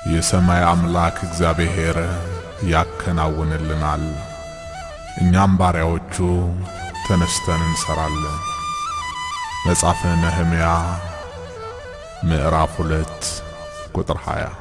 የሰማይ አምላክ እግዚአብሔር ያከናውንልናል። እኛም ባሪያዎቹ ተነስተን እንሰራለን። መጽሐፈ ነህምያ ምዕራፍ 2 ቁጥር 20።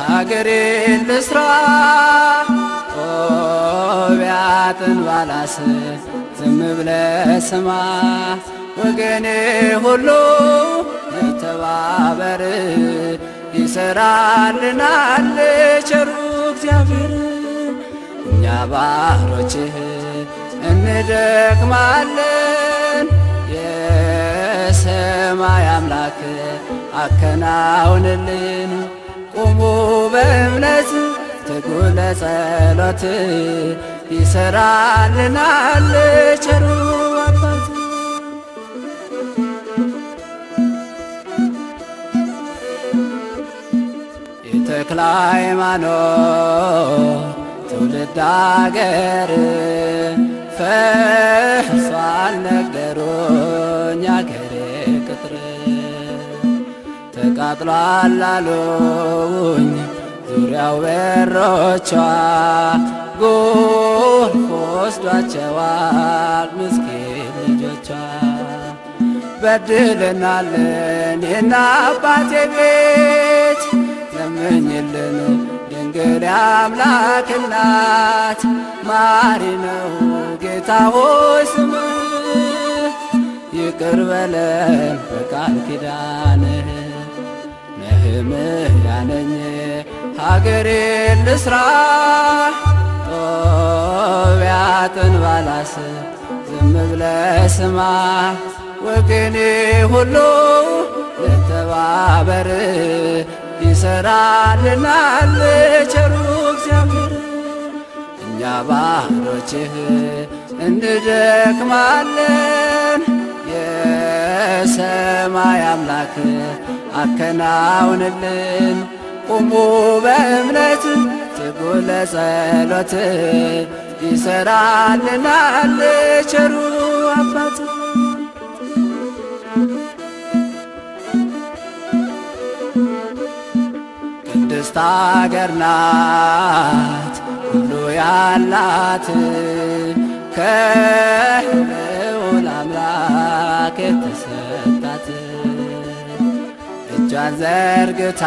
ሀገሬን ልስራ ኦቢያትን ባላስ ዝም ብለህ ስማ ወገኔ ሁሉ ተባበር ይሰራልናል ቸሩ እግዚአብሔር። እኛ ባሮችህ እንደክማለን የሰማይ አምላክ አከናውንልን። ቁሙ በእምነት ትጉ ለጸሎት ይሰራልናል ቸሩ አባት። የተክለ ሃይማኖት ትውልድ አገር ፈርሷል ነገሩኝ አገሬ ቅጥር ተቃጥሏል አሉኝ ዙሪያው በሮቿ ጎርፍ ወስዷቸዋል ምስኪን ልጆቿ። በድለናልን የእነ አባቴ ቤት ለምኝልን ድንግል አምላክ እናት። ማሪ ነው ጌታ ሆይ ስምህ ይቅር በለን በቃል ኪዳንህ። ነህምያ ነኝ ሀገሬን ልስራ ጦቢያትን ባላስ ዝም ብለህ ስማ ወገኔ ሁሉ ለተባበር ይሰራልናል ቸሩ እግዚአብሔር። እኛ ባሮችህ እንደክማለን የሰማይ አምላክ አከናውንልን። ቁሙ በእምነት ትጉ ለጸሎት ይሰራልናል ቸሩ አባት። ቅድስት አገር ናት ሁሉ ያላት ከልዑል አምላክ የተሰጣት። እጇን ዘርግታ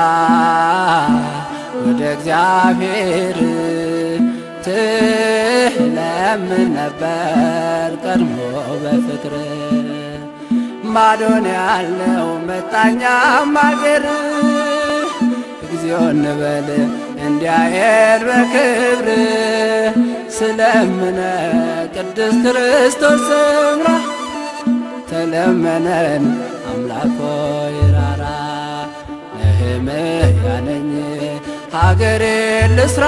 ወደ እግዚአብሔር ትለምን ነበር ቀድሞ በፍቅር። ማዶን ያለው መጣኛም አገር እግዚኦ እንበል እንዲያየን በክብር። ስለምነ ቅድስት ክርስቶስ ሰምራ ተለመነን አምላክ ሆይ ራራ። ነህምያ ነኝ ሀገሬን ልስራ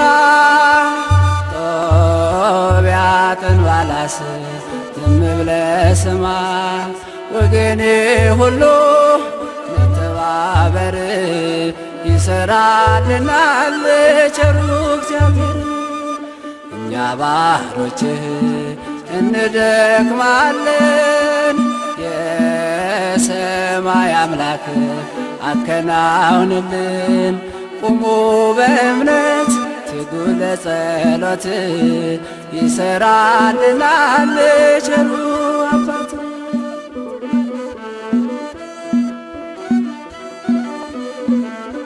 ጦቢያትን ባላስ ዝም ብለህ ስማ ወገኔ ሁሉ ለተባበር ይሰራልናል ቸሩ እግዚአብሔር። እኛ ባሮችህ እንደክማለን የሰማይ አምላክ አከናውንልን። ቁሙ በእምነት ትጉ ለጸሎት ይሰራልናል ቸሩ